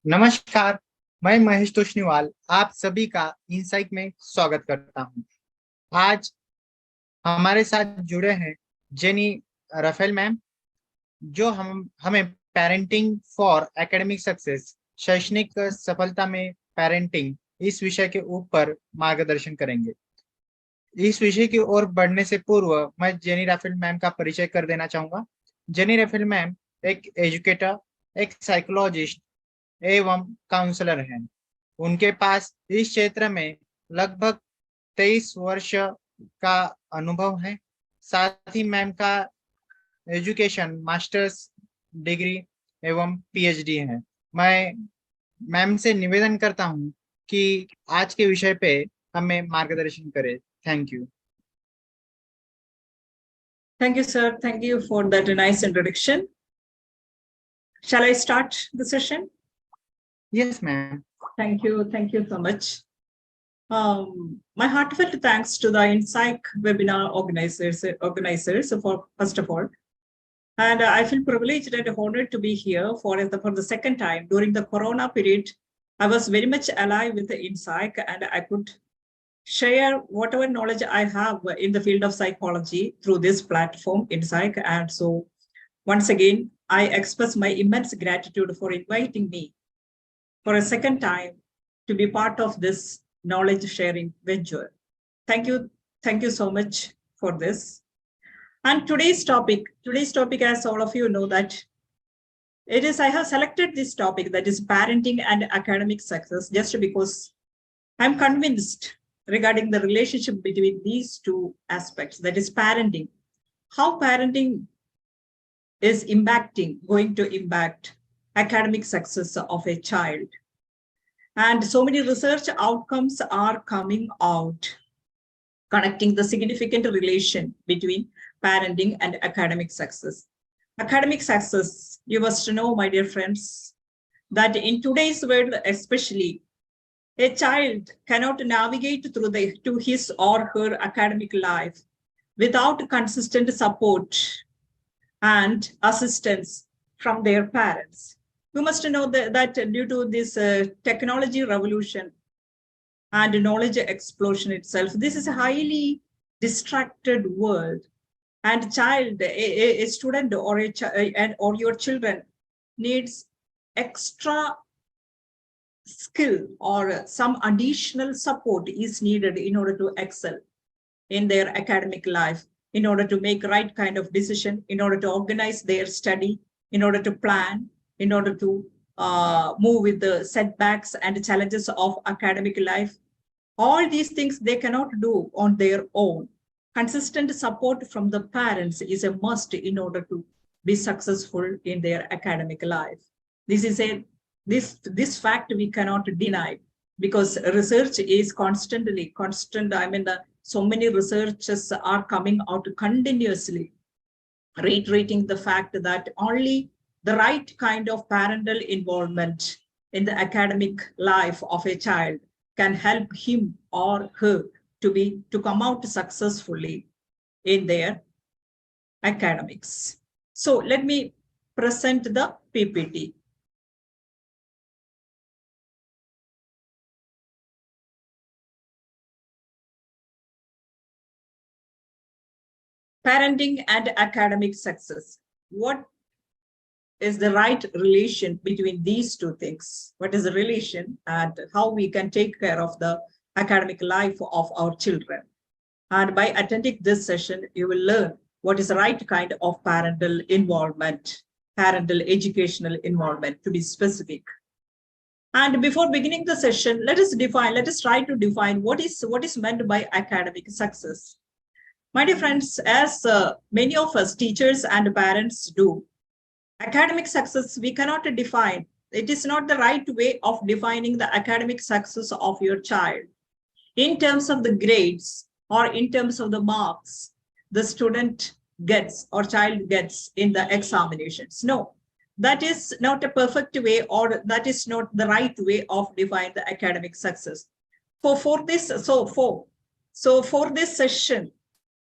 नमस्कार। मैं महेश तोष्णीवाल आप सभी का इनसाइट में स्वागत करता हूं। आज हमारे साथ जुड़े हैं जेनी राफेल मैम, जो हमें पेरेंटिंग फॉर एकेडमिक सक्सेस, शैक्षणिक सफलता में पेरेंटिंग, इस विषय के ऊपर मार्गदर्शन करेंगे। इस विषय की ओर बढ़ने से पूर्व मैं जेनी राफेल मैम का परिचय कर देना चाहूंगा। जेनी राफेल मैम एक एजुकेटर, एक साइकोलॉजिस्ट एवं काउंसलर हैं। उनके पास इस क्षेत्र में लगभग 23 वर्ष का अनुभव है। साथ ही मैम का एजुकेशन मास्टर्स डिग्री एवं पीएचडी है। मैं मैम से निवेदन करता हूं कि आज के विषय पे हमें मार्गदर्शन करें। Thank you. Thank you, sir. Thank you for that nice introduction. Shall I start the session? Yes, ma'am. Thank you. Thank you so much. My heartfelt thanks to the Insight webinar organizers for first of all. And I feel privileged and honored to be here for the second time. During the Corona period, I was very much alive with the Insight, and I could share whatever knowledge I have in the field of psychology through this platform, Insight. And so once again, I express my immense gratitude for inviting me for a second time to be part of this knowledge sharing venture. Thank you. Thank you so much for this. And today's topic, as all of you know, that I have selected this topic, that is parenting and academic success, just because I'm convinced regarding the relationship between these two aspects, that is parenting, how parenting is going to impact academic success of a child. And so many research outcomes are coming out, connecting the significant relation between parenting and academic success. Academic success, you must know, my dear friends, that in today's world, especially, a child cannot navigate through to his or her academic life without consistent support and assistance from their parents. You must know that due to this technology revolution and knowledge explosion itself, this is a highly distracted world, and a student or or your children needs extra skill or some additional support is needed in order to excel in their academic life, in order to make right kind of decision, in order to organize their study, in order to plan, in order to move with the setbacks and challenges of academic life. All these things they cannot do on their own. Consistent support from the parents is a must in order to be successful in their academic life. This fact we cannot deny, because research is constant. So many researchers are coming out continuously, reiterating the fact that only the right kind of parental involvement in the academic life of a child can help him or her to come out successfully in their academics. So let me present the PPT. Parenting and academic success. What is the right relation between these two things? What is the relation, and how we can take care of the academic life of our children? And by attending this session, you will learn what is the right kind of parental involvement, parental educational involvement, to be specific. And before beginning the session, let us try to define what is meant by academic success. My dear friends, as many of us teachers and parents do, academic success we cannot define. It is not the right way of defining the academic success of your child in terms of the grades or in terms of the marks the student gets or child gets in the examinations. No, that is not a perfect way, or that is not the right way of defining the academic success. For this session,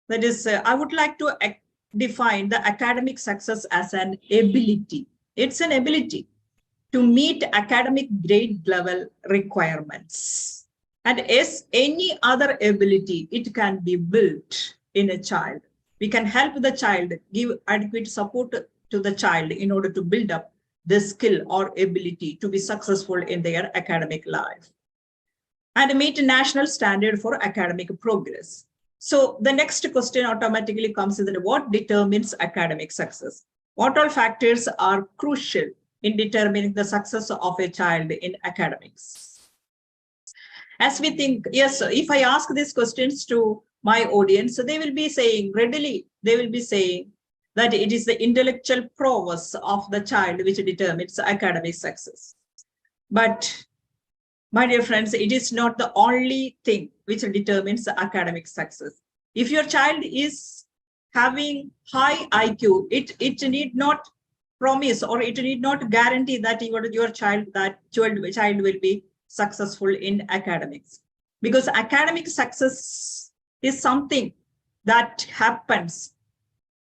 that is, I would like to define the academic success as an ability. It's an ability to meet academic grade level requirements. And as any other ability, it can be built in a child. We can help the child, give adequate support to the child in order to build up the skill or ability to be successful in their academic life and meet a national standard for academic progress. So the next question automatically comes in that what determines academic success? What all factors are crucial in determining the success of a child in academics? As we think, yes, if I ask these questions to my audience, they will be saying readily, they will be saying that it is the intellectual prowess of the child which determines academic success. But my dear friends, it is not the only thing which determines academic success. If your child is having high IQ, it need not promise or it need not guarantee that your child will be successful in academics. Because academic success is something that happens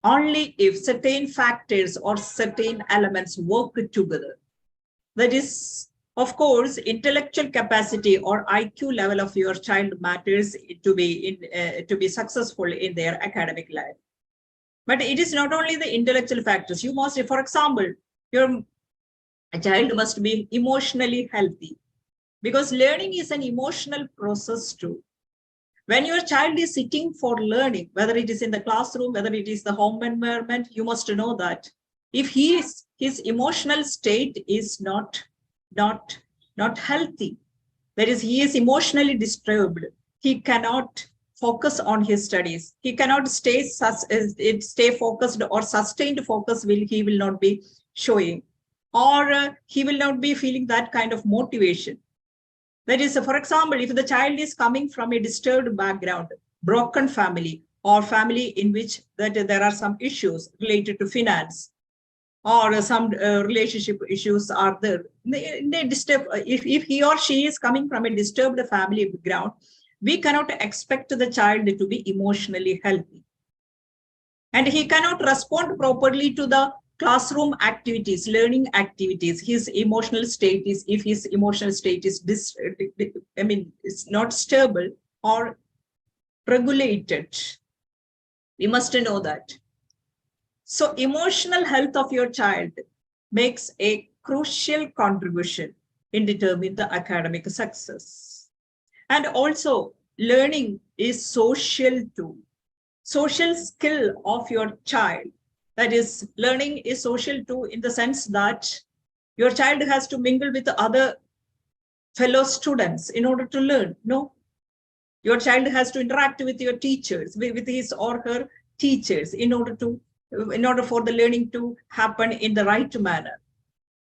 only if certain factors or certain elements work together. That is, of course, intellectual capacity or IQ level of your child matters to be successful in their academic life. But it is not only the intellectual factors. You must, for example, your child must be emotionally healthy, because learning is an emotional process too. When your child is sitting for learning, whether it is in the classroom, whether it is the home environment, you must know that if his emotional state is not healthy, that is, he is emotionally disturbed, he cannot focus on his studies, he cannot stay focused, or sustained focus he will not be showing, or he will not be feeling that kind of motivation. That is, for example, if the child is coming from a disturbed background, broken family, or family in which there are some issues related to finance, or some relationship issues are there, if he or she is coming from a disturbed family background, we cannot expect the child to be emotionally healthy. And he cannot respond properly to the classroom activities, learning activities. His emotional state is, if his emotional state is, it's not stable or regulated. We must know that. So emotional health of your child makes a crucial contribution in determining the academic success. And also, learning is social too. Social skill of your child. That is, learning is social too, in the sense that your child has to mingle with other fellow students in order to learn. No, your child has to interact with your teachers, with his or her teachers, in order for the learning to happen in the right manner.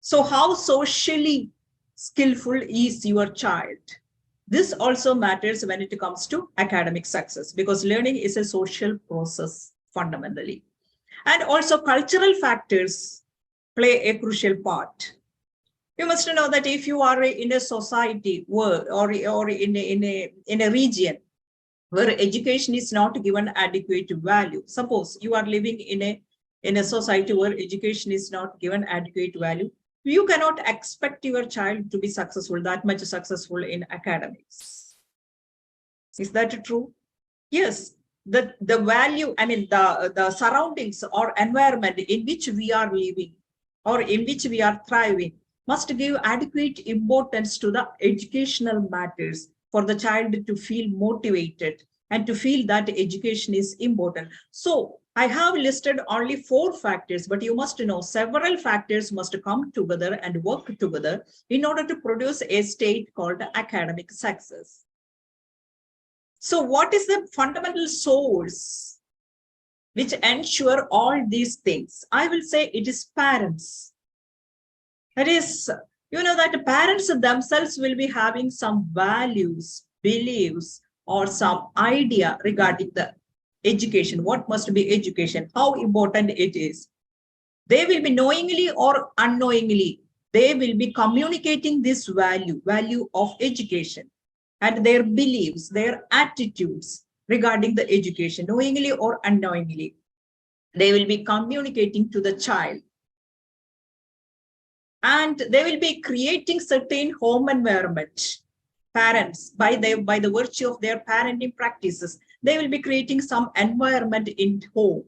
So how socially skillful is your child? This also matters when it comes to academic success, because learning is a social process fundamentally. And also cultural factors play a crucial part. You must know that if you are in a society or in a region where education is not given adequate value, suppose you are living in a society where education is not given adequate value, you cannot expect your child to be successful, that much successful in academics. Is that true? Yes. The value, the surroundings or environment in which we are living or in which we are thriving must give adequate importance to the educational matters for the child to feel motivated and to feel that education is important. So I have listed only 4 factors, but you must know several factors must come together and work together in order to produce a state called academic success. So what is the fundamental source which ensure all these things? I will say it is parents. That is, you know that parents themselves will be having some values, beliefs, or some idea regarding the education. What must be education? How important it is. They will be knowingly or unknowingly, they will be communicating this value of education, and their beliefs, their attitudes regarding the education, knowingly or unknowingly, they will be communicating to the child. and they will be creating certain home environment. Parents, by the virtue of their parenting practices, they will be creating some environment in home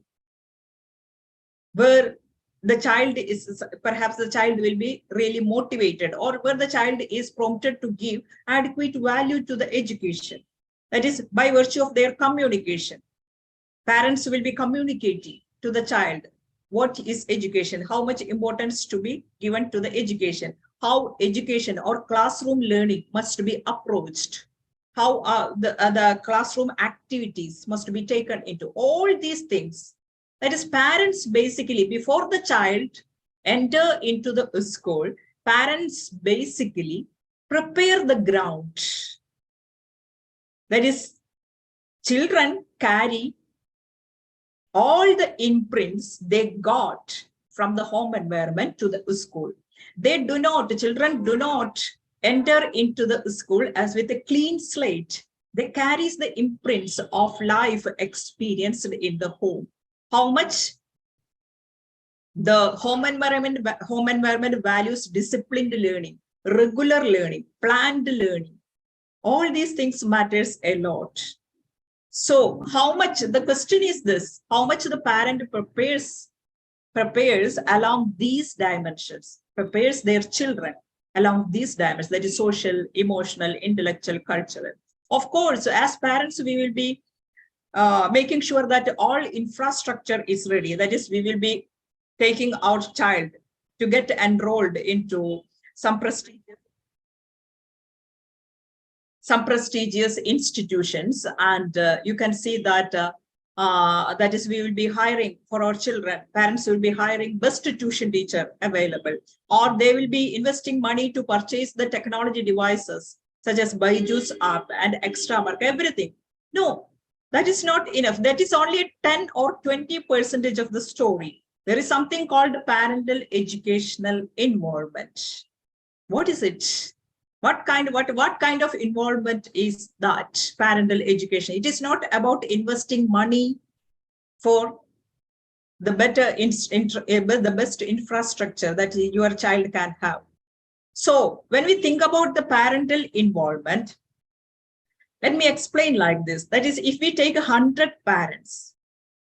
where the child is, perhaps the child will be really motivated, or where the child is prompted to give adequate value to the education. That is by virtue of their communication. Parents will be communicating to the child what is education, how much importance to be given to the education, how education or classroom learning must be approached, how the classroom activities must be taken into, all these things. That is, parents basically, before the child enter into the school, parents basically prepare the ground. That is, children carry all the imprints they got from the home environment to the school. Children do not enter into the school as with a clean slate. They carry the imprints of life experienced in the home. How much the home environment values disciplined learning, regular learning, planned learning. All these things matters a lot. So how much, the question is this, how much the parent prepares along these dimensions, prepares their children along these dimensions, that is social, emotional, intellectual, cultural. Of course, as parents, we will be making sure that all infrastructure is ready. That is, we will be taking our child to get enrolled into some prestigious institutions, and you can see that that is, we will be hiring for our children. Parents will be hiring best tuition teacher available, or they will be investing money to purchase the technology devices such as Byju's app and extra mark, everything. No, that is not enough. That is only 10 or 20% of the story. There is something called parental educational involvement. What is it? What kind of involvement is that parental education? It is not about investing money for the the best infrastructure that your child can have. So when we think about the parental involvement, let me explain like this. That is, if we take 100 parents,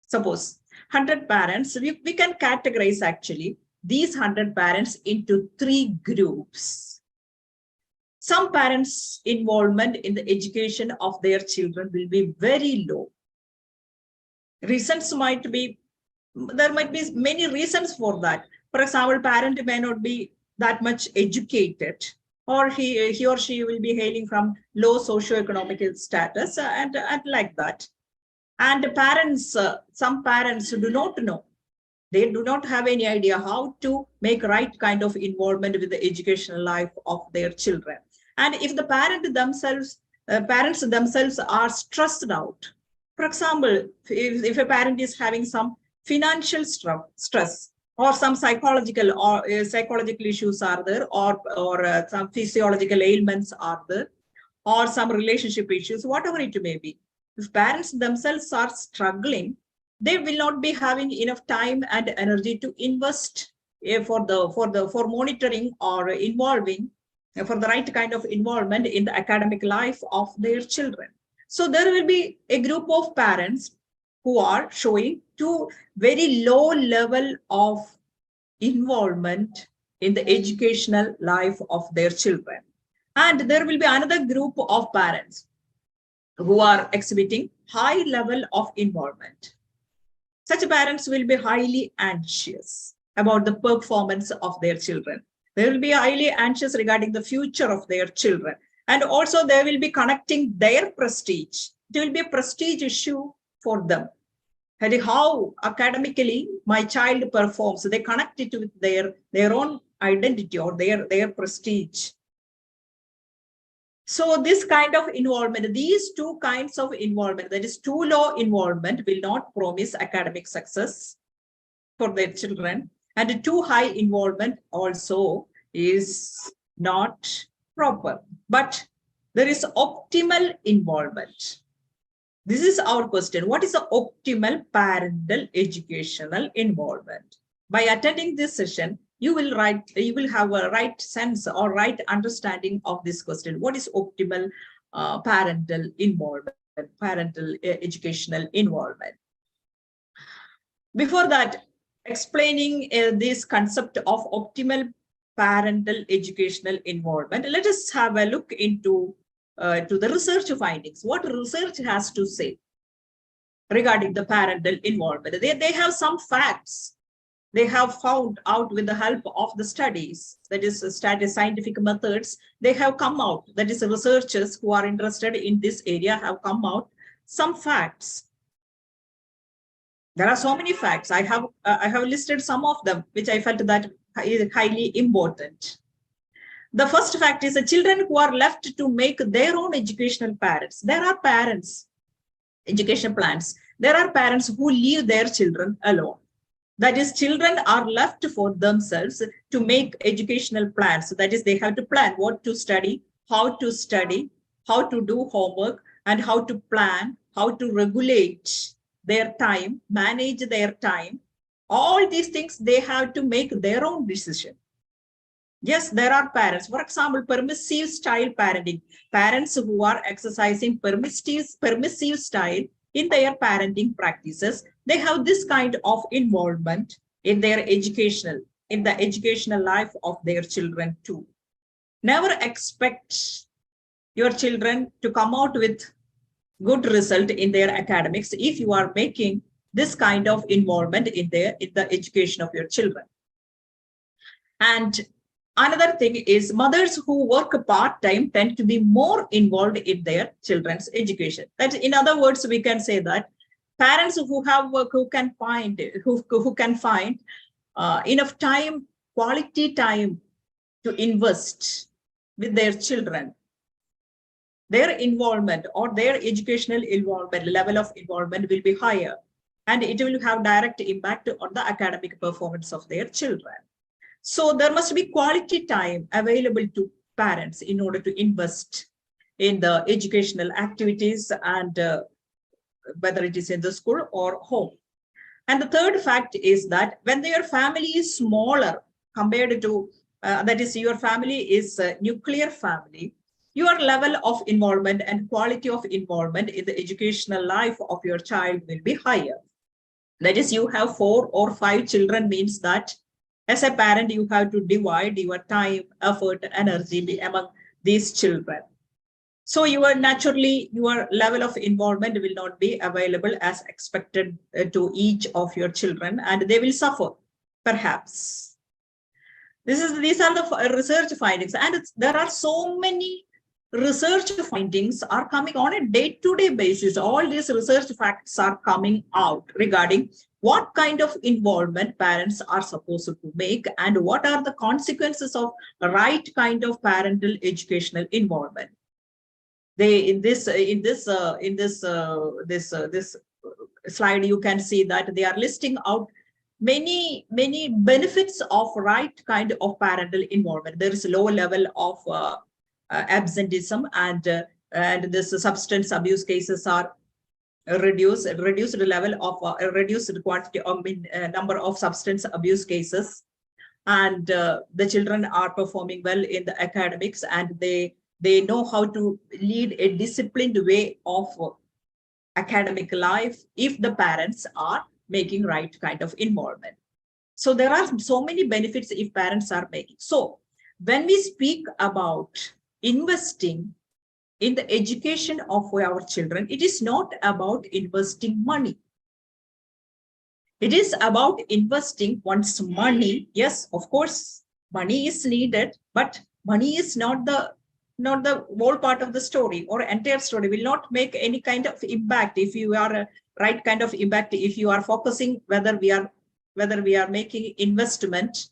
suppose 100 parents, we can categorize actually these 100 parents into 3 groups. Some parents' involvement in the education of their children will be very low. Reasons might be, there might be many reasons for that. For example, parent may not be that much educated, or he or she will be hailing from low socioeconomic status and like that. And parents, some parents do not know. They do not have any idea how to make right kind of involvement with the educational life of their children. And if the parents themselves are stressed out, for example, if a parent is having some financial stress, or some psychological issues are there, or some physiological ailments are there, or some relationship issues, whatever it may be. If parents themselves are struggling, they will not be having enough time and energy to invest for monitoring or involving, for the right kind of involvement in the academic life of their children. So there will be a group of parents who are showing to very low level of involvement in the educational life of their children. And there will be another group of parents who are exhibiting high level of involvement. Such parents will be highly anxious about the performance of their children. They will be highly anxious regarding the future of their children. And also they will be connecting their prestige. It will be a prestige issue for them. And how academically my child performs, they connect it with their own identity or their prestige. So this kind of involvement, these 2 kinds of involvement, that is too low involvement, will not promise academic success for their children. And too high involvement also is not proper. But there is optimal involvement. This is our question. What is the optimal parental educational involvement? By attending this session, you will have a right sense or right understanding of this question. What is optimal parental involvement, parental educational involvement? Before that, explaining this concept of optimal parental educational involvement, let us have a look into to the research findings. What research has to say regarding the parental involvement? They have some facts they have found out with the help of the studies, that is scientific methods. They have come out, that is researchers who are interested in this area have come out some facts. There are so many facts. I have listed some of them, which I felt that is highly important. The first fact is the children who are left to make their own educational parents. There are parents, education plans. There are parents who leave their children alone. That is, children are left for themselves to make educational plans. That is, they have to plan what to study, how to do homework, and how to plan, how to regulate their time, manage their time. All these things, they have to make their own decision. Yes, there are parents, for example, permissive style parenting. Parents who are exercising permissive style in their parenting practices, they have this kind of involvement in their educational life of their children too. Never expect your children to come out with good result in their academics if you are making this kind of involvement in the education of your children. And another thing is mothers who work part-time tend to be more involved in their children's education. That, in other words, we can say that parents who have work, who can find enough time, quality time to invest with their children, their involvement or their educational involvement, level of involvement will be higher, and it will have direct impact on the academic performance of their children. So there must be quality time available to parents in order to invest in the educational activities, and whether it is in the school or home. And the third fact is that when your family is smaller compared to, that is, your family is a nuclear family, your level of involvement and quality of involvement in the educational life of your child will be higher. That is, you have 4 or 5 children means that as a parent, you have to divide your time, effort, energy among these children. So your level of involvement will not be available as expected to each of your children, and they will suffer, perhaps. These are the research findings, and there are so many research findings are coming on a day-to-day basis. All these research facts are coming out regarding what kind of involvement parents are supposed to make and what are the consequences of right kind of parental educational involvement. In this slide, you can see that they are listing out many benefits of right kind of parental involvement. There is a low level of absenteeism, and this substance abuse cases are reduced level of reduced quantity of number of substance abuse cases, and the children are performing well in the academics, and they know how to lead a disciplined way of academic life if the parents are making right kind of involvement. So there are so many benefits if parents are making. So when we speak about investing in the education of our children, it is not about investing money. It is about investing one's money. Yes, of course, money is needed, but money is not the whole part of the story or entire story. Will not make any kind of impact if you are a right kind of impact if you are focusing whether we are making investment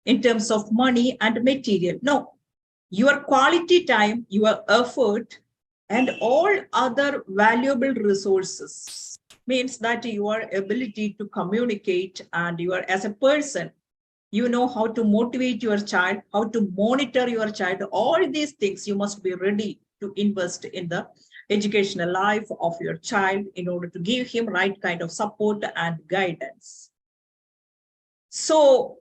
in terms of money and material. No, your quality time, your effort, and all other valuable resources means that your ability to communicate and you are as a person, you know how to motivate your child, how to monitor your child. All these things you must be ready to invest in the educational life of your child in order to give him right kind of support and guidance. So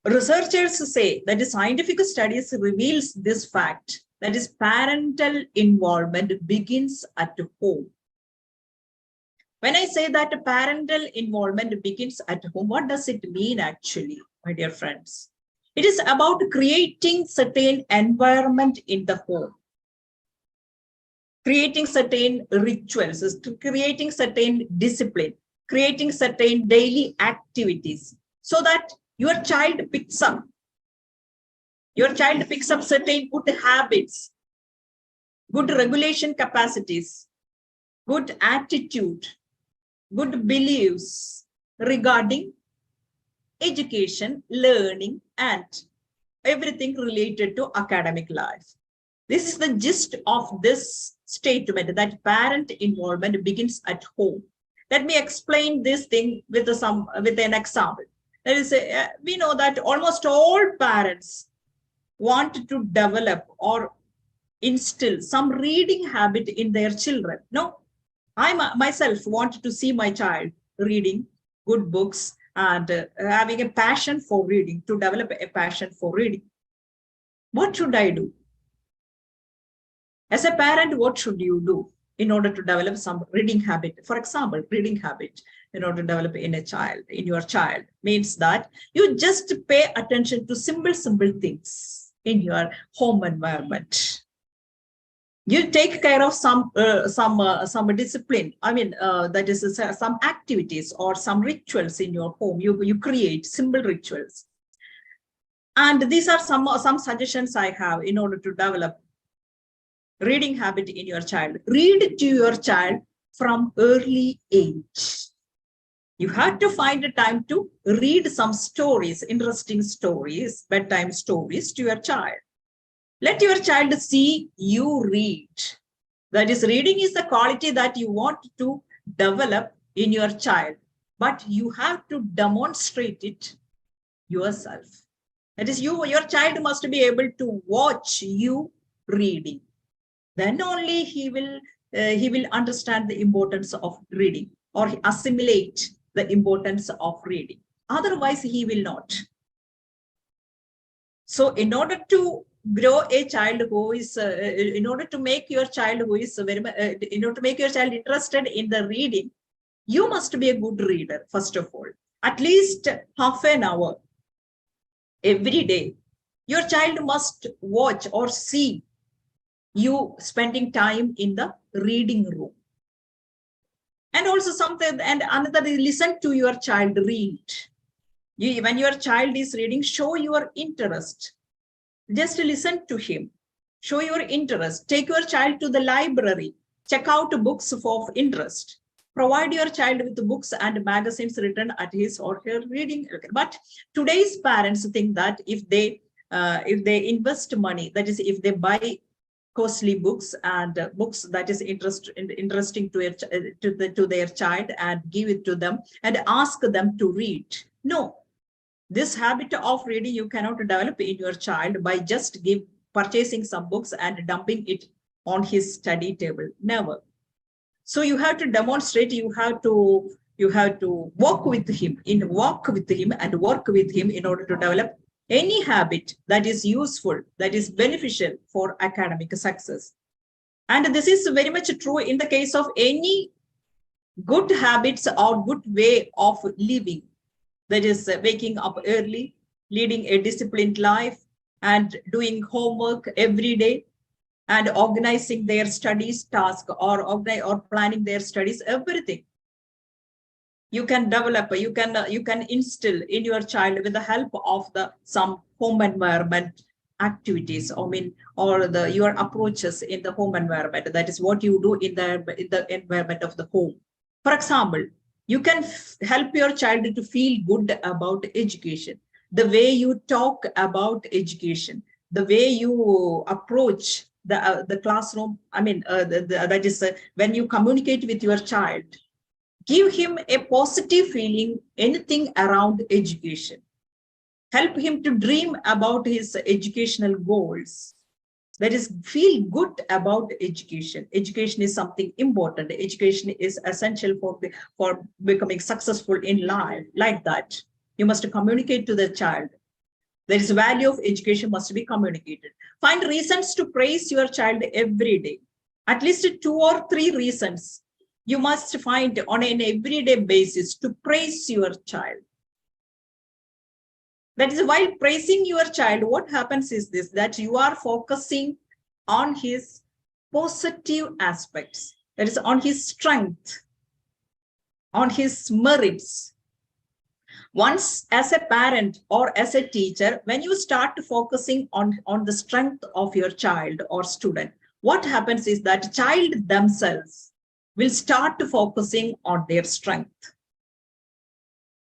researchers say that the scientific studies reveals this fact, that is parental involvement begins at home. When I say that parental involvement begins at home, what does it mean actually, my dear friends? It is about creating certain environment in the home, creating certain rituals, creating certain discipline, creating certain daily activities, so that your child picks up certain good habits, good regulation capacities, good attitude, good beliefs regarding education, learning, and everything related to academic life. This is the gist of this statement, that parent involvement begins at home. Let me explain this thing with an example. That is, we know that almost all parents want to develop or instill some reading habit in their children. No, I myself want to see my child reading good books and having a passion for reading, to develop a passion for reading. What should I do? As a parent, what should you do in order to develop some reading habit? For example, reading habit in order to develop in your child means that you just pay attention to simple things in your home environment. You take care of some discipline. I mean, that is some activities or some rituals in your home. You create simple rituals. And these are some suggestions I have in order to develop reading habit in your child. Read to your child from early age. You have to find a time to read some stories, interesting stories, bedtime stories to your child. Let your child see you read. That is, reading is the quality that you want to develop in your child, but you have to demonstrate it yourself. That is, your child must be able to watch you reading. Then only he will understand the importance of reading, or assimilate the importance of reading. Otherwise, he will not. So in order to grow a child who is, in order to make your child interested in the reading, you must be a good reader, first of all. At least half an hour every day. Your child must watch or see you spending time in the reading room. And also something, and another, listen to your child read. When your child is reading, show your interest. Just listen to him. Show your interest. Take your child to the library. Check out books of interest. Provide your child with books and magazines written at his or her reading. But today's parents think that if they invest money, that is, if they buy costly books and books that is interesting to their child and give it to them and ask them to read. No. This habit of reading you cannot develop in your child by just purchasing some books and dumping it on his study table. Never. So you have to demonstrate, you have to walk with him and work with him in order to develop any habit that is useful, that is beneficial for academic success. And this is very much true in the case of any good habits or good way of living. That is, waking up early, leading a disciplined life, and doing homework every day, and organizing their studies task, or planning their studies, everything. You can develop, you can instill in your child with the help of some home environment activities, or your approaches in the home environment. That is what you do in the environment of the home. For example, you can help your child to feel good about education. The way you talk about education, the way you approach the classroom. That is, when you communicate with your child, give him a positive feeling, anything around education. Help him to dream about his educational goals. That is, feel good about education. Education is something important. Education is essential for becoming successful in life. Like that, you must communicate to the child. There is value of education must be communicated. Find reasons to praise your child every day. At least 2 or 3 reasons you must find on an everyday basis to praise your child. That is, while praising your child, what happens is this, that you are focusing on his positive aspects, that is, on his strength, on his merits. Once, as a parent or as a teacher, when you start focusing on the strength of your child or student, what happens is that child themselves will start focusing on their strength.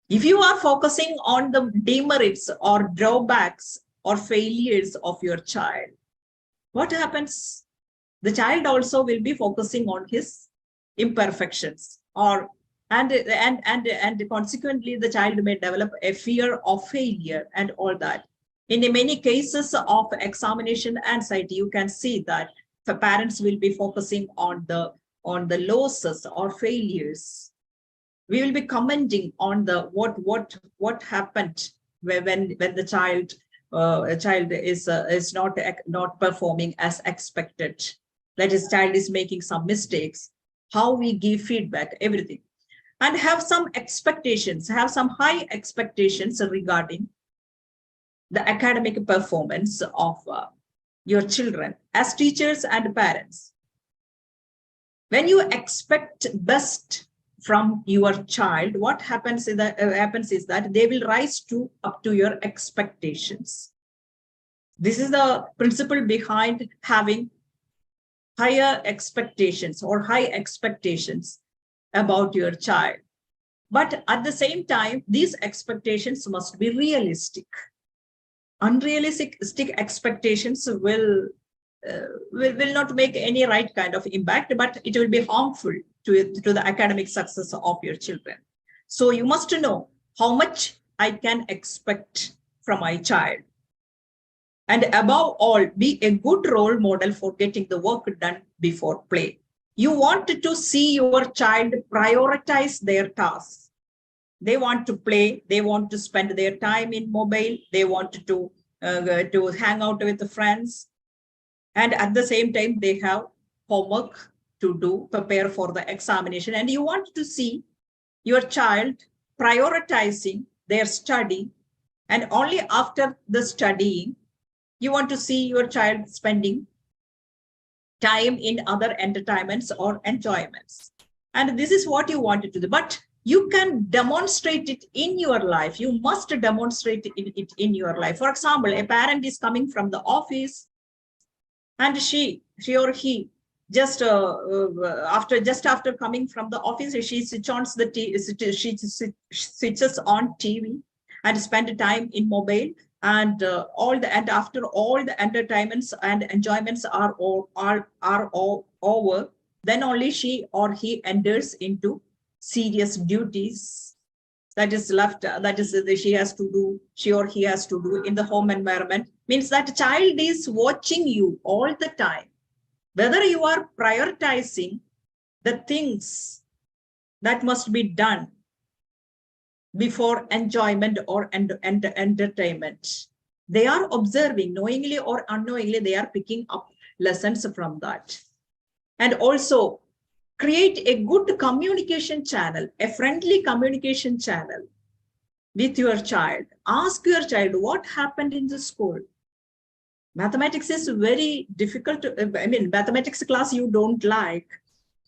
If you are focusing on the demerits or drawbacks or failures of your child, what happens? The child also will be focusing on his imperfections, or and consequently the child may develop a fear of failure and all that. In many cases of examination anxiety, you can see that the parents will be focusing on the losses or failures. We will be commenting on the what happened when the child is not performing as expected. That is, child is making some mistakes. How we give feedback, everything, and have some expectations, have some high expectations regarding the academic performance of your children as teachers and parents. When you expect best from your child, what happens is that they will rise up to your expectations. This is the principle behind having higher expectations or high expectations about your child. But at the same time, these expectations must be realistic. Unrealistic expectations will not make any right kind of impact, but it will be harmful to the academic success of your children. So you must know how much I can expect from my child. And above all, be a good role model for getting the work done before play. You want to see your child prioritize their tasks. They want to play, they want to spend their time in mobile, they want to hang out with the friends. And at the same time, they have homework to do, prepare for the examination. And you want to see your child prioritizing their study. And only after the studying, you want to see your child spending time in other entertainments or enjoyments. And this is what you wanted to do. But you can demonstrate it in your life. You must demonstrate it in your life. For example, a parent is coming from the office, and she or he just after coming from the office, she switches on TV and spend time in mobile, and after all the entertainments and enjoyments are over, then only she or he enters into serious duties that is left, that is she or he has to do in the home environment. Means that child is watching you all the time, whether you are prioritizing the things that must be done before enjoyment or entertainment. They are observing, knowingly or unknowingly, they are picking up lessons from that. And also create a good communication channel, a friendly communication channel with your child. Ask your child what happened in the school. Mathematics is very difficult. Mathematics class you don't like.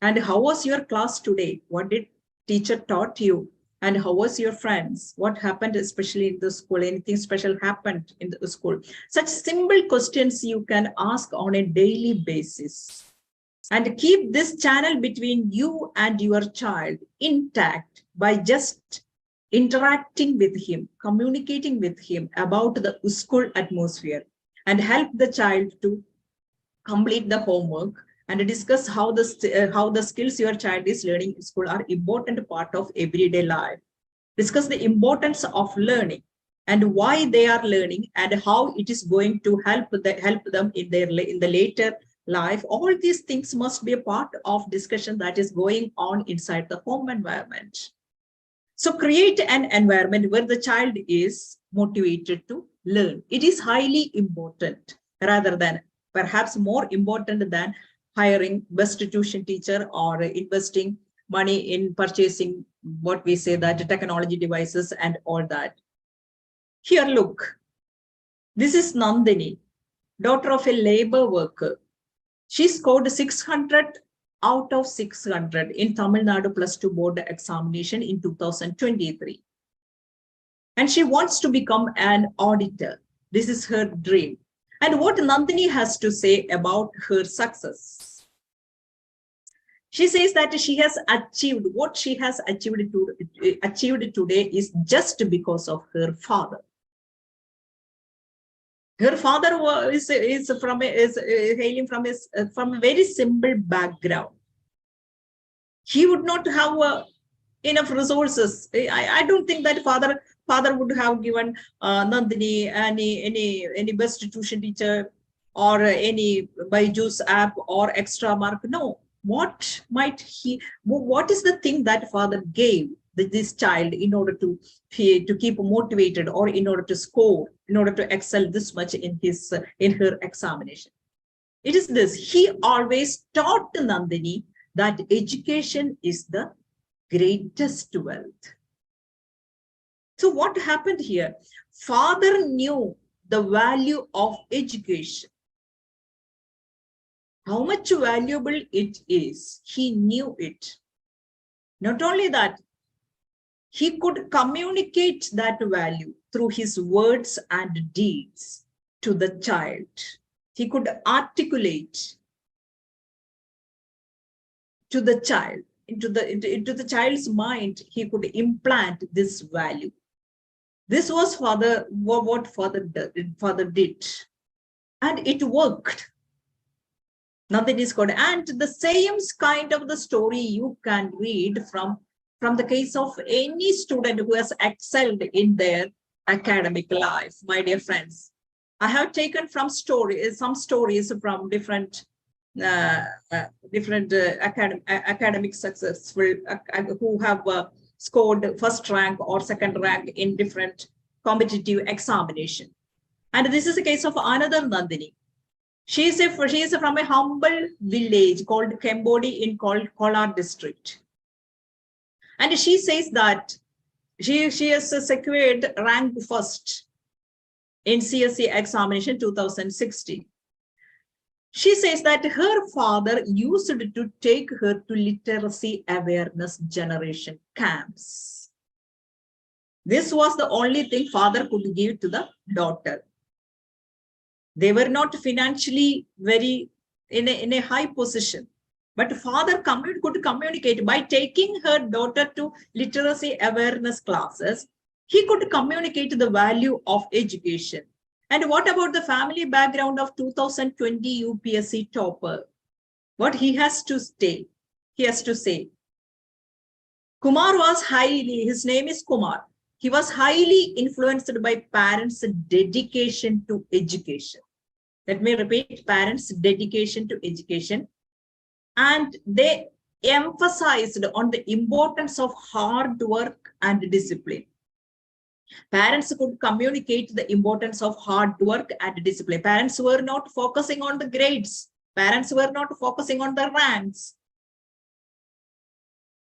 And how was your class today? What did teacher taught you? And how was your friends? What happened, especially in the school? Anything special happened in the school? Such simple questions you can ask on a daily basis. And keep this channel between you and your child intact by just interacting with him, communicating with him about the school atmosphere, and help the child to complete the homework and discuss how the skills your child is learning in school are important part of everyday life. Discuss the importance of learning and why they are learning and how it is going to help them in the later life. All these things must be a part of discussion that is going on inside the home environment. So create an environment where the child is motivated to learn. It is highly important, rather than, perhaps more important than hiring best tuition teacher or investing money in purchasing what we say that technology devices and all that. Here, look, this is Nandini, daughter of a labor worker. She scored 600 out of 600 in Tamil Nadu +2 board examination in 2023. And she wants to become an auditor. This is her dream. And what Nandini has to say about her success. She says that she has achieved what she has achieved today is just because of her father. Her father is hailing from a very simple background. He would not have enough resources. I don't think that father would have given Nandini any best tuition teacher or any Byju's app or extra mark. No. What is the thing that father gave this child in order to keep motivated, or in order to score, in order to excel this much in her examination? It is this. He always taught Nandini that education is the greatest wealth. So what happened here? Father knew the value of education. How much valuable it is, he knew it. Not only that, he could communicate that value through his words and deeds to the child. He could articulate to the child, into the child's mind, he could implant this value. This was what father did. And it worked. Nothing is good. And the same kind of the story you can read from the case of any student who has excelled in their academic life, my dear friends. I have taken some stories from different academic successful who have scored first rank or second rank in different competitive examination. And this is a case of another Nandini. She is from a humble village called Kembodi in Kolar district. And she says that she has secured rank first in CSE examination 2016. She says that her father used to take her to literacy awareness generation camps. This was the only thing father could give to the daughter. They were not financially very in a high position, but father could communicate by taking her daughter to literacy awareness classes. He could communicate the value of education. And what about the family background of 2020 UPSC topper? What he has to say. Kumar was his name is Kumar. He was highly influenced by parents' dedication to education. Let me repeat, parents' dedication to education. And they emphasized on the importance of hard work and discipline. Parents could communicate the importance of hard work and discipline. Parents were not focusing on the grades. Parents were not focusing on the ranks.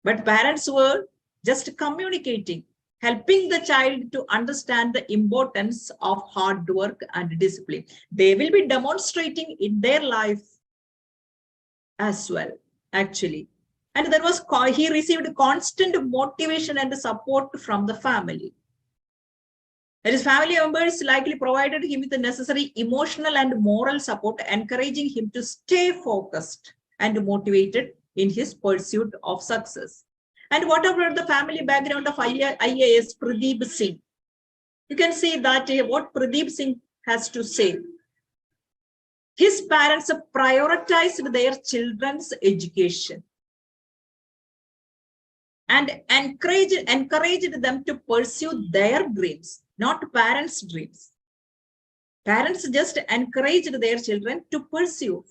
But parents were just communicating, helping the child to understand the importance of hard work and discipline. They will be demonstrating in their life as well, actually. And he received constant motivation and support from the family. His family members likely provided him with the necessary emotional and moral support, encouraging him to stay focused and motivated in his pursuit of success. And what about the family background of IAS Pradeep Singh? You can see that what Pradeep Singh has to say. His parents prioritized their children's education and encouraged them to pursue their dreams, not parents' dreams. Parents just encouraged their children to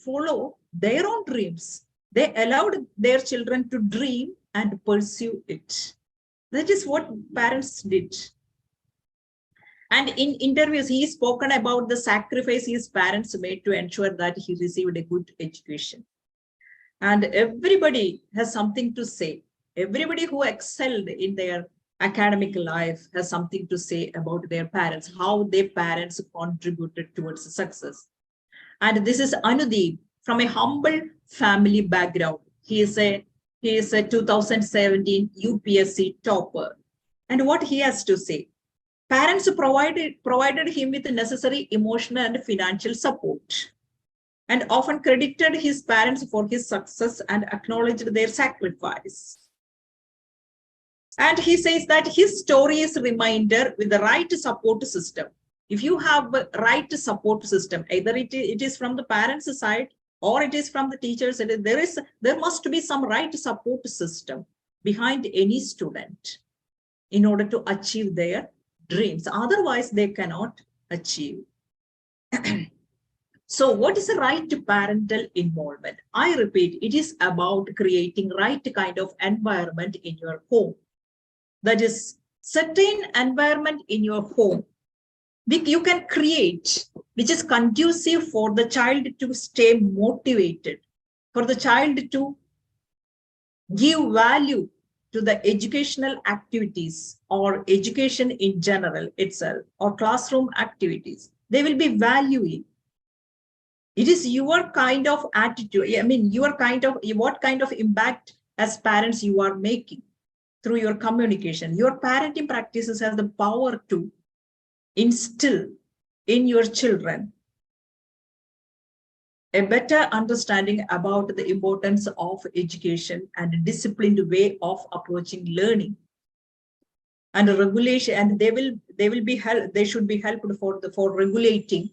follow their own dreams. They allowed their children to dream and pursue it. That is what parents did. And in interviews, he's spoken about the sacrifice his parents made to ensure that he received a good education. And everybody has something to say. Everybody who excelled in their academic life has something to say about their parents, how their parents contributed towards success. And this is Anudeep from a humble family background. He is a 2017 UPSC topper. And what he has to say, parents provided him with the necessary emotional and financial support, and often credited his parents for his success and acknowledged their sacrifice. And he says that his story is a reminder with the right support system. If you have a right support system, either it is from the parents' side or it is from the teachers, there must be some right support system behind any student in order to achieve their dreams. Otherwise, they cannot achieve. So what is the right to parental involvement? I repeat, it is about creating right kind of environment in your home. That is, certain environment in your home you can create, which is conducive for the child to stay motivated, for the child to give value to the educational activities or education in general itself, or classroom activities. They will be valuing. It is your kind of attitude. I mean, what kind of impact as parents you are making through your communication. Your parenting practices have the power to instill in your children a better understanding about the importance of education and a disciplined way of approaching learning and regulation. And they should be helped for regulating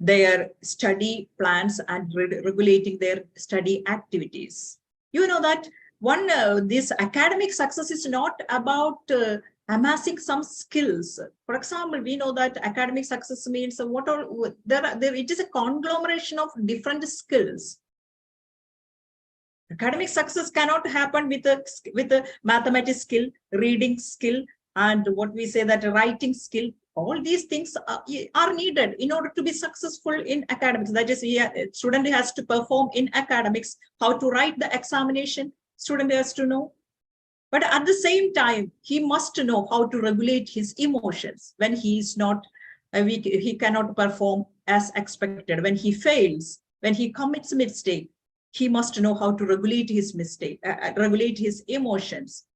their study plans and regulating their study activities. You know that this academic success is not about amassing some skills. For example, we know that academic success means it is a conglomeration of different skills. Academic success cannot happen with a mathematics skill, reading skill, and what we say that writing skill. All these things are needed in order to be successful in academics. That is, a student has to perform in academics, how to write the examination, student has to know. But at the same time, he must know how to regulate his emotions when he is not, he cannot perform as expected. When he fails, when he commits a mistake, he must know how to regulate his mistake, regulate his emotions.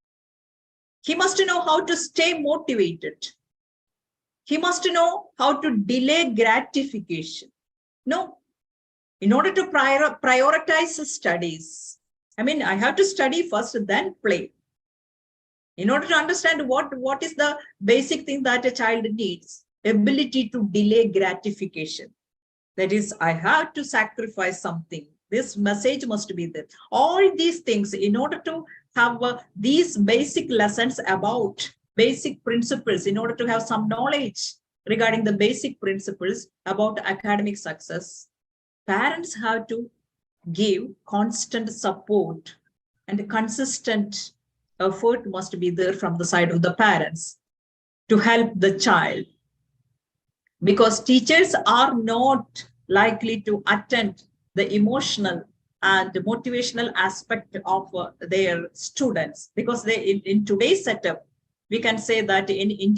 He must know how to stay motivated. He must know how to delay gratification. No, in order to prioritize studies, I mean, I have to study first, then play. In order to understand what is the basic thing that a child needs, ability to delay gratification. That is, I have to sacrifice something. This message must be there. All these things, in order to have these basic lessons about basic principles, in order to have some knowledge regarding the basic principles about academic success, parents have to give constant support, and consistent effort must be there from the side of the parents to help the child, because teachers are not likely to attend the emotional and the motivational aspect of their students, because in today's setup, we can say that in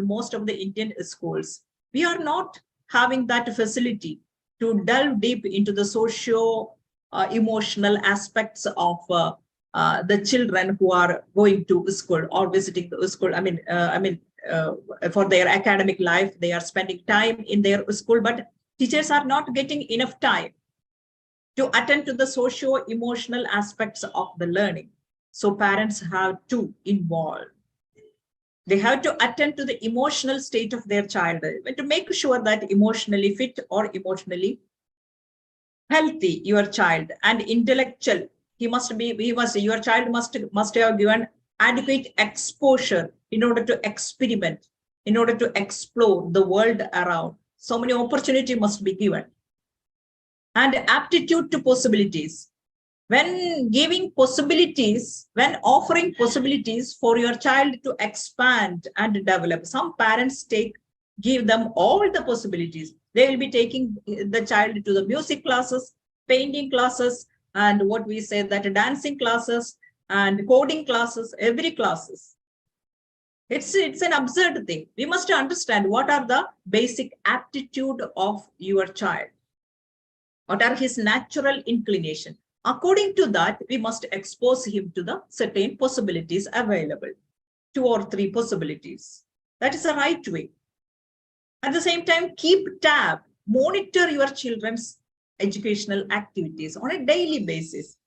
most of the Indian schools, we are not having that facility to delve deep into the socio emotional aspects of the children who are going to school or visiting the school. For their academic life, they are spending time in their school, but teachers are not getting enough time to attend to the socio-emotional aspects of the learning. So parents have to involve. They have to attend to the emotional state of their child to make sure that emotionally fit or emotionally healthy your child, and intellectual. Your child must have given adequate exposure in order to experiment, in order to explore the world around. So many opportunities must be given. And aptitude to possibilities. When giving possibilities, when offering possibilities for your child to expand and develop, some parents give them all the possibilities. They will be taking the child to the music classes, painting classes, and what we say that dancing classes and coding classes, every classes. It's an absurd thing. We must understand what are the basic aptitude of your child. What are his natural inclination? According to that, we must expose him to the certain possibilities available, 2 or 3 possibilities. That is the right way. At the same time, keep tab, monitor your children's educational activities on a daily basis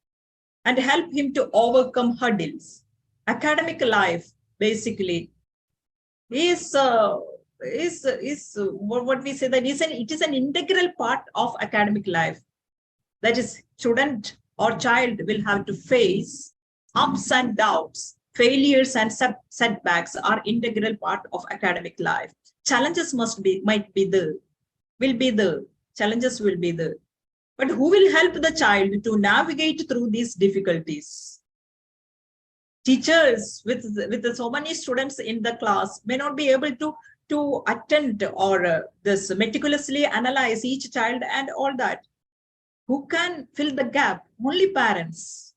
and help him to overcome hurdles. Academic life basically is what we say that it is an integral part of academic life. That is, student or child will have to face ups and downs. Failures and setbacks are integral part of academic life. Challenges might be there, will be there. Challenges will be there. But who will help the child to navigate through these difficulties? Teachers with so many students in the class may not be able to attend or this meticulously analyze each child and all that. Who can fill the gap? Only parents.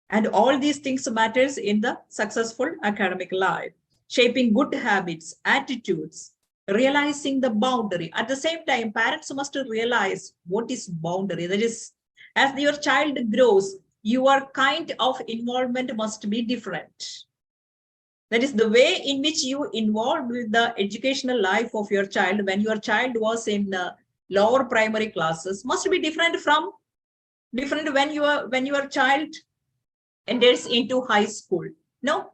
And all these things matters in the successful academic life. Shaping good habits, attitudes, realizing the boundary. At the same time, parents must realize what is boundary. That is, as your child grows, your kind of involvement must be different. That is, the way in which you involved with the educational life of your child when your child was in lower primary classes must be different when your child enters into high school. No,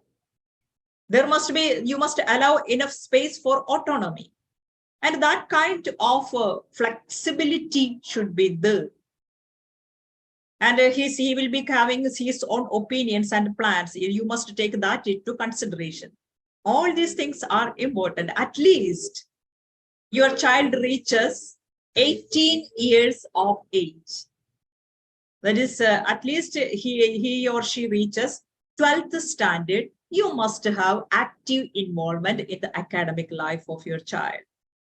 you must allow enough space for autonomy, and that kind of flexibility should be there. And he will be having his own opinions and plans. You must take that into consideration. All these things are important. At least your child reaches 18 years of age. That is, at least he or she reaches 12th standard. You must have active involvement in the academic life of your child.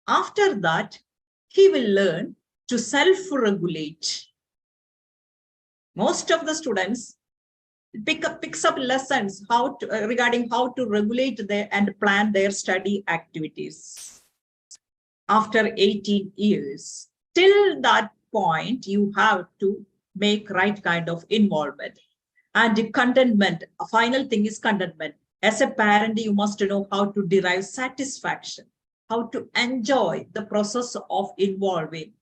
After that, he will learn to self-regulate. Most of the students picks up lessons regarding how to regulate and plan their study activities. After 18 years, till that point, you have to make right kind of involvement. And contentment, a final thing is contentment. As a parent, you must know how to derive satisfaction, how to enjoy the process of involving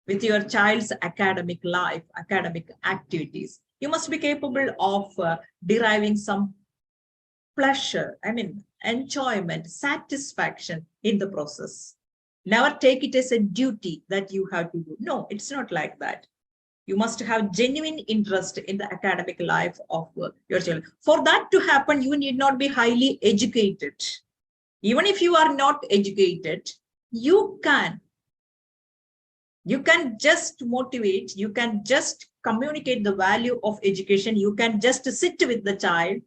with your child's academic life, academic activities. You must be capable of deriving some pleasure, enjoyment, satisfaction in the process. Never take it as a duty that you have to do. No, it's not like that. You must have genuine interest in the academic life of your child. For that to happen, you need not be highly educated. Even if you are not educated, you can just motivate, you can just communicate the value of education, you can just sit with the child,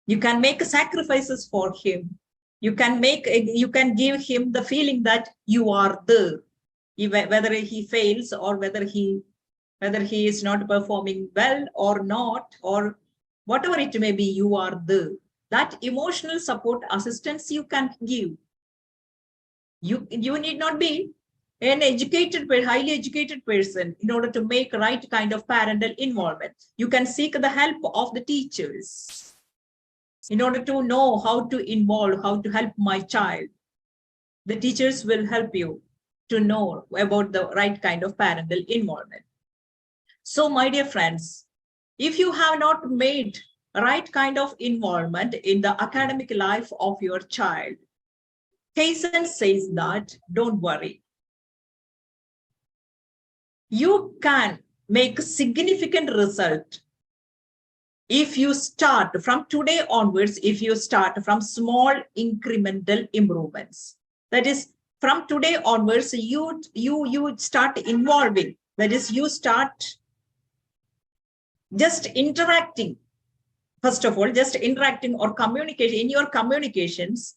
you can make sacrifices for him, you can give him the feeling that you are there, whether he fails or whether he is not performing well or not, or whatever it may be, you are there. That emotional support assistance you can give. You need not be an highly educated person in order to make right kind of parental involvement. You can seek the help of the teachers in order to know how to involve, how to help my child. The teachers will help you to know about the right kind of parental involvement. So, my dear friends, if you have not made right kind of involvement in the academic life of your child, Kaysen says that don't worry. You can make a significant result if you start from today onwards, if you start from small incremental improvements. That is, from today onwards, you start involving. That is, you start just interacting. First of all, just interacting or communication in your communications,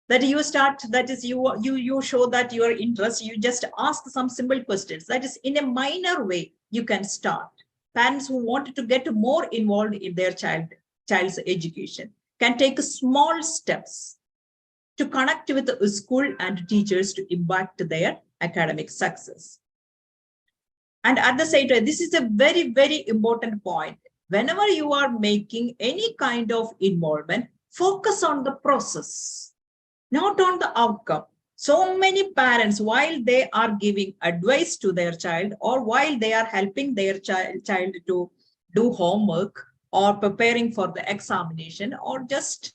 that you start, that is you show that your interest, you just ask some simple questions. That is in a minor way you can start. Parents who want to get more involved in their child's education can take small steps to connect with the school and teachers to impact their academic success. And at the same time, this is a very, very important point. Whenever you are making any kind of involvement, focus on the process, not on the outcome. So many parents, while they are giving advice to their child, or while they are helping their child to do homework or preparing for the examination, or just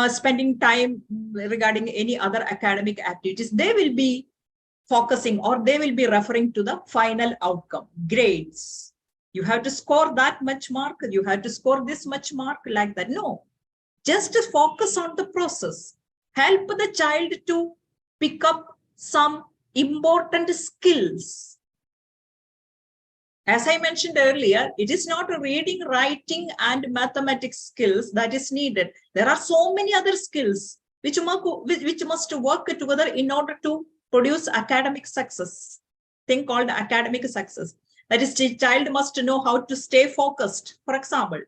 spending time regarding any other academic activities, they will be focusing, or they will be referring to the final outcome, grades. You have to score that much mark, you have to score this much mark, like that. No, just focus on the process. Help the child to pick up some important skills. As I mentioned earlier, it is not reading, writing, and mathematics skills that is needed. There are so many other skills which must work together in order to produce academic success. Thing called academic success. That is, the child must know how to stay focused. For example,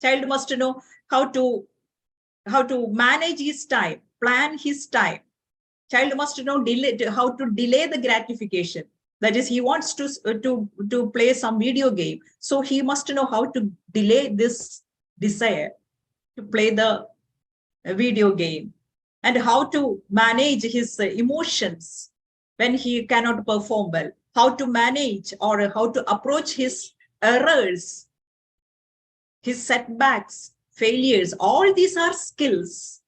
child must know how to manage his time, plan his time. Child must know how to delay the gratification. That is, he wants to play some video game, so he must know how to delay this desire to play the video game, and how to manage his emotions when he cannot perform well, how to manage or how to approach his errors, his setbacks, failures. All these are skills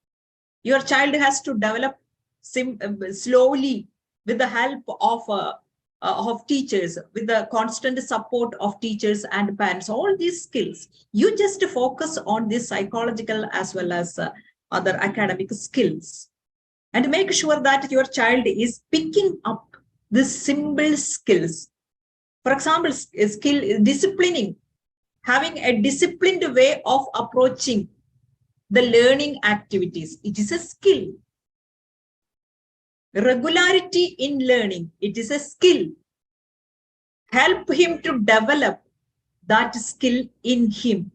your child has to develop slowly with the help of teachers, with the constant support of teachers and parents. All these skills, you just focus on this psychological as well as other academic skills, and make sure that your child is picking up these simple skills. For example, skill disciplining, having a disciplined way of approaching the learning activities. It is a skill. Regularity in learning, it is a skill. Help him to develop that skill in him.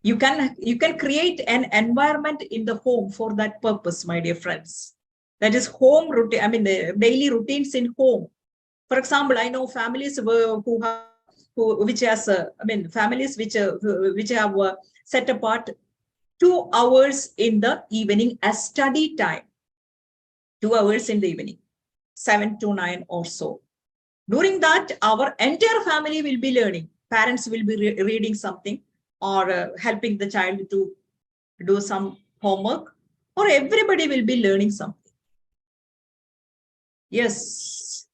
You can create an environment in the home for that purpose, my dear friends. That is home routine. I mean, the daily routines in home. For example, I know families which have set apart 2 hours in the evening as study time. 2 hours in the evening, 7 to 9 or so. During that, our entire family will be learning. Parents will be reading something, or helping the child to do some homework, or everybody will be learning something. Yes.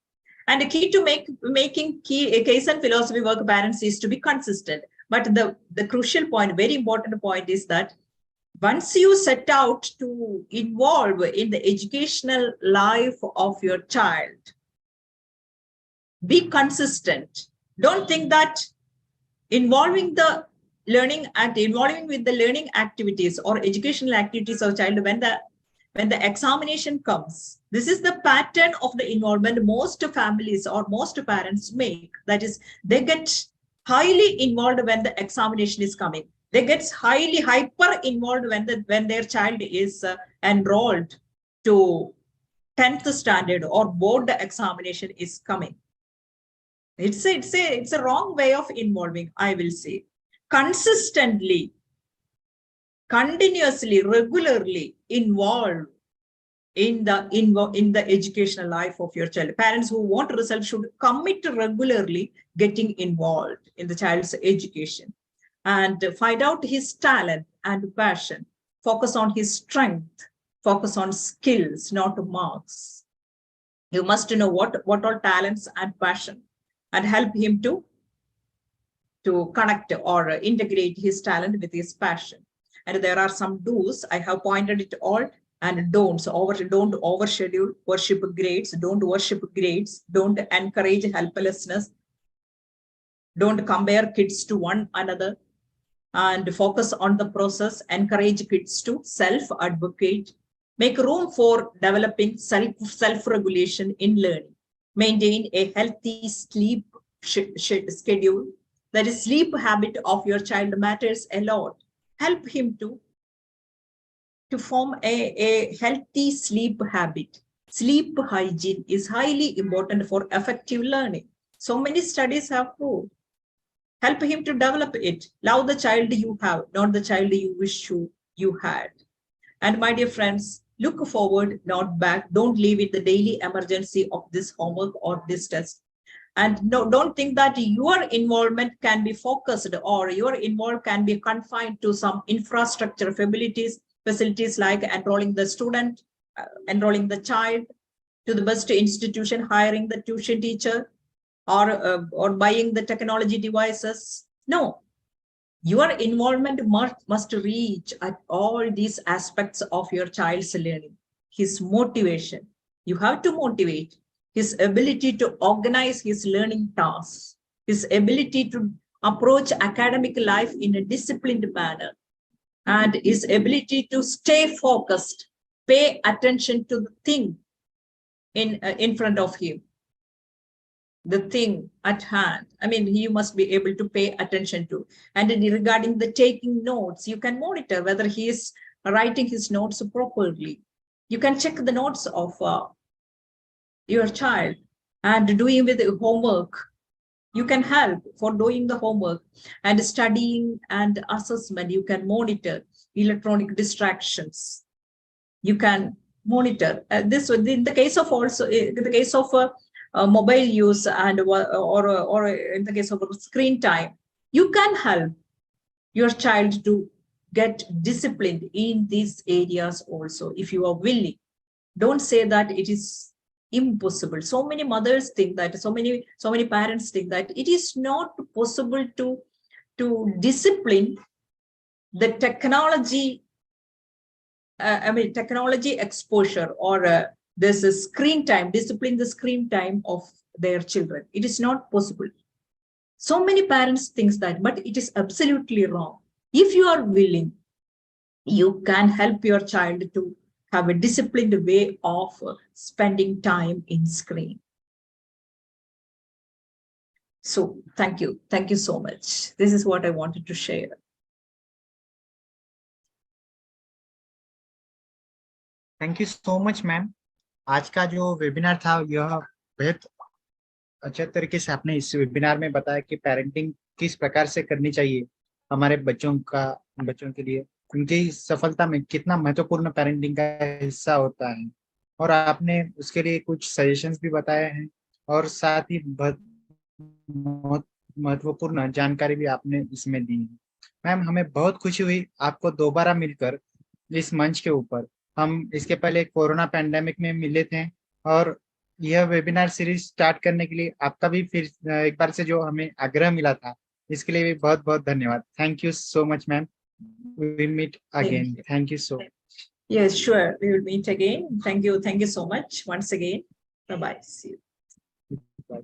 And the key to making case and philosophy work parents is to be consistent. But the crucial point, very important point, is that once you set out to involve in the educational life of your child, be consistent. Don't think that involving with the learning activities or educational activities of child when the examination comes. This is the pattern of the involvement most families or most parents make. That is, they get highly involved when the examination is coming. They get highly hyper involved when their child is enrolled to 10th standard or board examination is coming. It's a wrong way of involving, I will say. Consistently, continuously, regularly involve in the educational life of your child. Parents who want results should commit regularly getting involved in the child's education, and find out his talent and passion. Focus on his strength. Focus on skills, not marks. You must know what are talents and passion, and help him to connect or integrate his talent with his passion. And there are some do's. I have pointed it all, and don'ts. Don't overschedule, worship grades. Don't worship grades. Don't encourage helplessness. Don't compare kids to one another, and focus on the process. Encourage kids to self-advocate. Make room for developing self-regulation in learning. Maintain a healthy sleep schedule. That is, sleep habit of your child matters a lot. Help him to form a healthy sleep habit. Sleep hygiene is highly important for effective learning. So many studies have proved. Help him to develop it. Love the child you have, not the child you wish you had. And my dear friends, look forward, not back. Don't leave it the daily emergency of this homework or this test. And no, don't think that your involvement can be focused or your involvement can be confined to some infrastructure facilities like enrolling the student, enrolling the child to the best institution, hiring the tuition teacher, or buying the technology devices. No, your involvement must reach at all these aspects of your child's learning. His motivation, you have to motivate his ability to organize his learning tasks, his ability to approach academic life in a disciplined manner, and his ability to stay focused, pay attention to the thing in front of him, the thing at hand. I mean, you must be able to pay attention to. And regarding the taking notes, you can monitor whether he is writing his notes properly. You can check the notes of your child and doing with the homework. You can help for doing the homework and studying and assessment. You can monitor electronic distractions. You can monitor this in the case of also in the case of mobile use and or in the case of screen time. You can help your child to get disciplined in these areas also if you are willing. Don't say that it is impossible. So many mothers think that, so many parents think that it is not possible to discipline the technology. Technology exposure or this is screen time, discipline the screen time of their children. It is not possible. So many parents think that, but it is absolutely wrong. If you are willing, you can help your child to have a disciplined way of spending time in screen. So thank you so much. This is what I wanted to share. Thank you so much ma'am. आज का जो webinar था यह बेहद अच्छे तरीके से आपने इस वेबिनार में बताया कि पेरेंटिंग किस प्रकार से करनी चाहिए हमारे बच्चों के लिए, उनकी सफलता में कितना महत्वपूर्ण पेरेंटिंग का हिस्सा होता है, और आपने उसके लिए कुछ सजेशंस भी बताए हैं और साथ ही बहुत महत्वपूर्ण जानकारी भी आपने इसमें दी है। मैम, हमें बहुत खुशी हुई आपको दोबारा मिलकर इस मंच के ऊपर। हम इसके पहले कोरोना पैंडेमिक में मिले थे और यह वेबिनार सीरीज स्टार्ट करने के लिए आपका भी फिर एक बार से जो हमें आग्रह मिला था, इसके लिए भी बहुत बहुत धन्यवाद। Thank you so much ma'am. We meet again. Thank you so much. Yes, sure. We will meet again. Thank you so much once again. Bye-bye. See you. Bye.